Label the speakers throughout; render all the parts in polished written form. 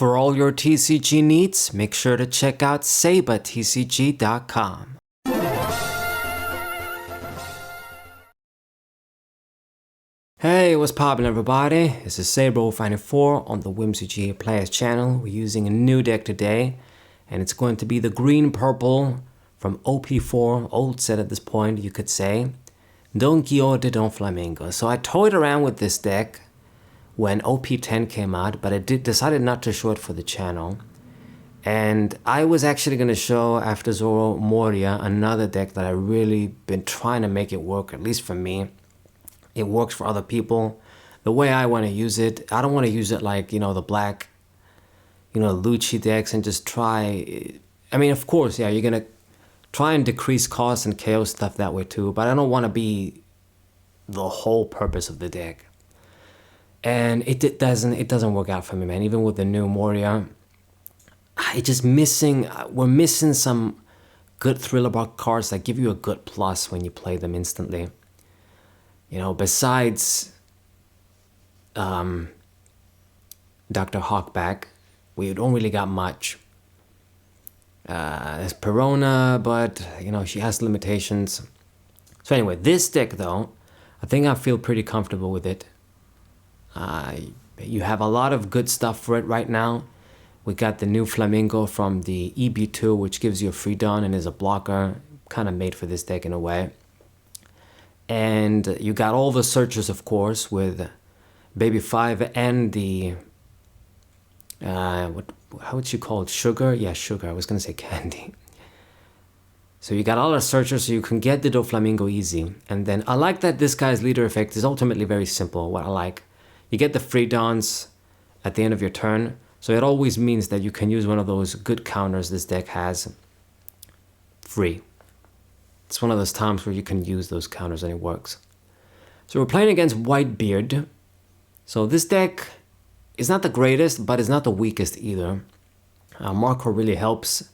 Speaker 1: For all your TCG needs, make sure to check out sabatcg.com. Hey, what's poppin' everybody? This is Saber054 on the WhiMCG Players channel. We're using a new deck today, and it's going to be the green purple from OP4, old set at this point, you could say. Purple Doflamingo. So I toyed around with this deck when OP10 came out, but I decided not to show it for the channel. And I was actually going to show, after Zoro Moria, another deck that I really been trying to make it work, at least for me. It works for other people the way I want to use it. I don't want to use it like, you know, the black, Lucci decks and just try. I mean, of course, yeah, you're going to try and decrease costs and KO stuff that way too, but I don't want to be the whole purpose of the deck. And it doesn't work out for me, man. Even with the new Moria, we're missing some good thriller block cards that give you a good plus when you play them instantly. You know, besides Dr. Hawkback, we don't really got much. There's Perona, but, she has limitations. So anyway, this deck, though, I think I feel pretty comfortable with it. You have a lot of good stuff for it right now. We got the new Flamingo from the EB2, which gives you a free Dawn and is a blocker. Kind of made for this deck in a way. And you got all the searchers, of course, with Baby 5 and the... how would you call it? Sugar? Yeah, sugar. I was going to say candy. So you got all the searchers, so you can get the Doflamingo easy. And then I like that this guy's leader effect is ultimately very simple, what I like. You get the free Dawns at the end of your turn, so it always means that you can use one of those good counters this deck has free. It's one of those times where you can use those counters and it works. So we're playing against Whitebeard. So this deck is not the greatest, but it's not the weakest either. Marco really helps.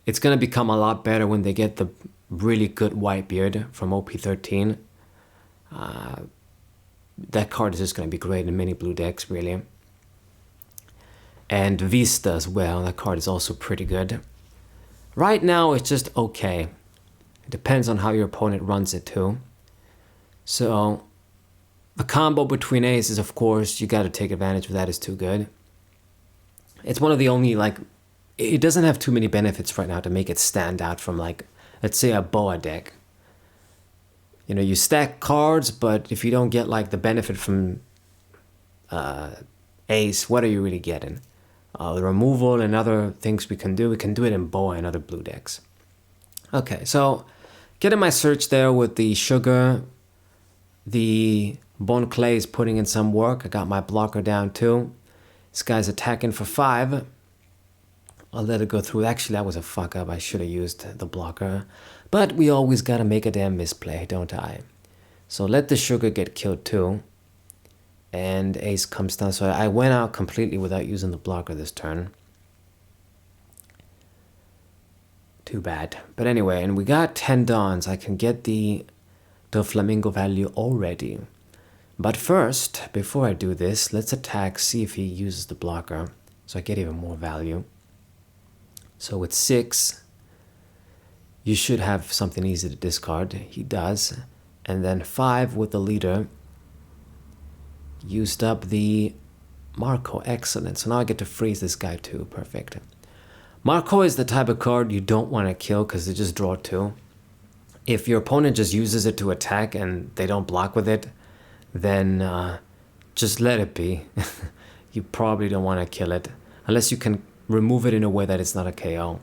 Speaker 1: It's going to become a lot better when they get the really good Whitebeard from OP13. That card is just going to be great in many blue decks, really. And Vista as well. That card is also pretty good. Right now, it's just okay. It depends on how your opponent runs it too. So, the combo between aces, of course, you got to take advantage of that. Is too good. It's one of the only, it doesn't have too many benefits right now to make it stand out from, let's say a Boa deck. You stack cards, but if you don't get the benefit from ace, what are you really getting? The removal and other things we can do it in Boa and other blue decks. Okay, so getting my search there with the sugar, the Bone Clay is putting in some work. I got my blocker down too. This guy's attacking for 5. I'll let it go through. Actually, that was a fuck up. I should have used the blocker. But we always gotta make a damn misplay, don't I? So let the sugar get killed too. And ace comes down. So I went out completely without using the blocker this turn. Too bad. But anyway, and we got 10 Dawns. I can get the Doflamingo value already. But first, before I do this, let's attack, see if he uses the blocker. So I get even more value. So with 6, you should have something easy to discard. He does. And then 5 with the leader. Used up the Marco. Excellent. So now I get to freeze this guy too. Perfect. Marco is the type of card you don't want to kill because they just draw 2. If your opponent just uses it to attack and they don't block with it, then just let it be. You probably don't want to kill it. Unless you can remove it in a way that it's not a KO.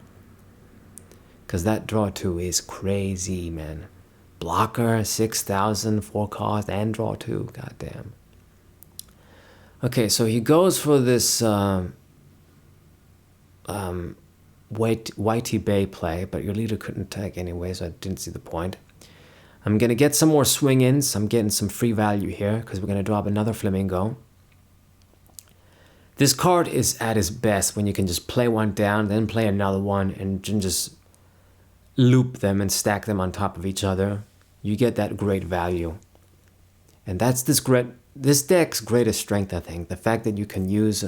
Speaker 1: Because that draw 2 is crazy, man. Blocker, 6,000, 4 cost, and draw 2. Goddamn. Okay, so he goes for this Whitey Bay play, but your leader couldn't attack anyway, so I didn't see the point. I'm going to get some more swing-ins. I'm getting some free value here, because we're going to drop another Flamingo. This card is at its best when you can just play one down, then play another one, and just loop them and stack them on top of each other. You get that great value. And that's this deck's greatest strength, I think. The fact that you can use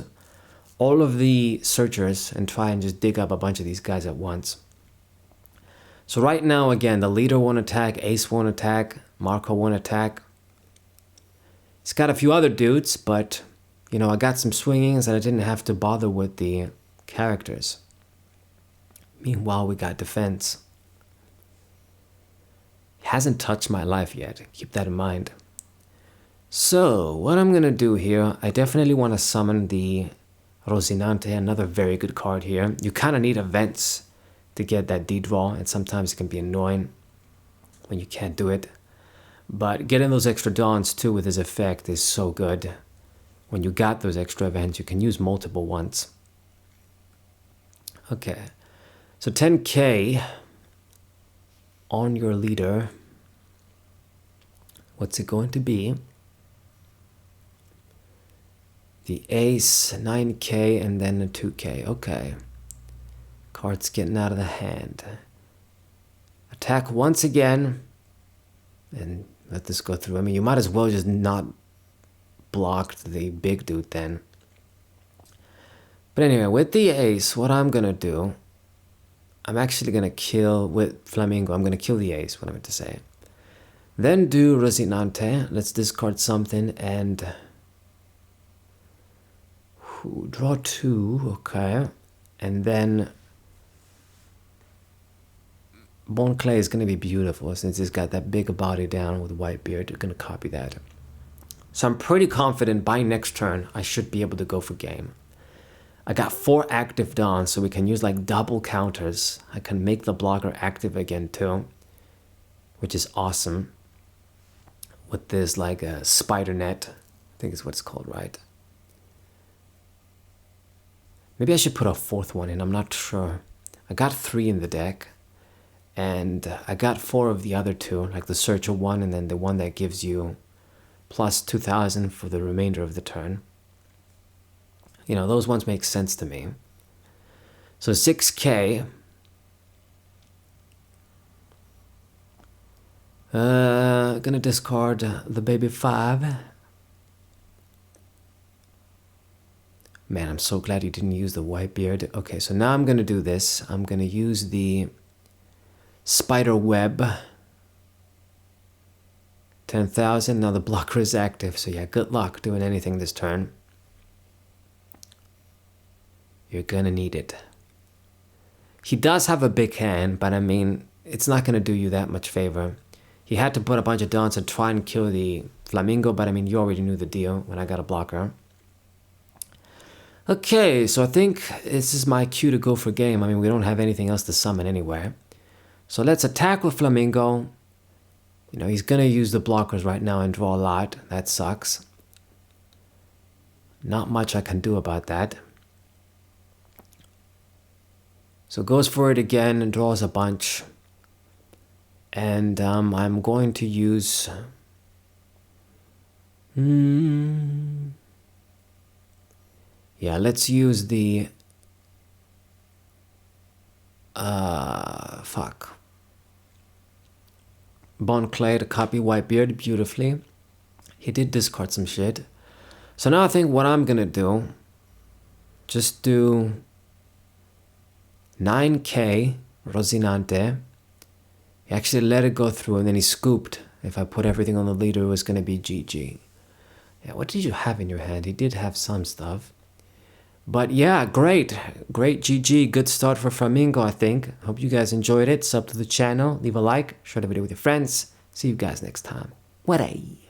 Speaker 1: all of the searchers and try and just dig up a bunch of these guys at once. So right now, again, the leader won't attack, Ace won't attack, Marco won't attack. He's got a few other dudes, but, you know, I got some swingings and I didn't have to bother with the characters. Meanwhile, we got defense. Hasn't touched my life yet. Keep that in mind. So, what I'm going to do here, I definitely want to summon the Rocinante, another very good card here. You kind of need events to get that D-draw, and sometimes it can be annoying when you can't do it. But getting those extra dawns too with his effect is so good. When you got those extra events, you can use multiple ones. Okay, so 10k on your leader. What's it going to be? The ace, 9k, and then a 2k. Okay. Card's getting out of the hand. Attack once again. And let this go through. I mean, you might as well just not block the big dude then. But anyway, with the ace, what I'm going to do, I'm actually going to kill, with Flamingo, I'm going to kill the ace, what I meant to say. Then do Rocinante. Let's discard something and... draw 2, okay. And then Bone Clay is going to be beautiful since it's got that big body down with white beard. You're going to copy that. So I'm pretty confident by next turn I should be able to go for game. I got 4 active dawns, so we can use like double counters. I can make the blocker active again too, which is awesome. With this like a spider net, I think is what it's called, right? Maybe I should put a 4th one in, I'm not sure. I got 3 in the deck, and I got 4 of the other 2, like the Searcher one and then the one that gives you plus 2,000 for the remainder of the turn. You know, those ones make sense to me. So 6k. Gonna discard the baby 5. Man, I'm so glad you didn't use the white beard. Okay, so now I'm gonna do this. I'm gonna use the spider web. 10,000. Now the blocker is active, so yeah, good luck doing anything this turn. You're gonna need it. He does have a big hand, but I mean, it's not gonna do you that much favor. He had to put a bunch of dawns and try and kill the Flamingo, but I mean, you already knew the deal when I got a blocker. Okay, so I think this is my cue to go for game. I mean, we don't have anything else to summon anyway. So let's attack with Flamingo. You know, he's gonna use the blockers right now and draw a lot. That sucks. Not much I can do about that. So goes for it again and draws a bunch. And I'm going to use... Yeah, let's use the... Bone Clay to copy Whitebeard beautifully. He did discard some shit. So now I think what I'm gonna do... Just do... 9k Rocinante. He actually let it go through and then he scooped. If I put everything on the leader, it was going to be GG. Yeah, what did you have in your hand? He did have some stuff. But yeah, great. Great GG. Good start for Flamingo, I think. Hope you guys enjoyed it. Sub to the channel. Leave a like. Share the video with your friends. See you guys next time. What a...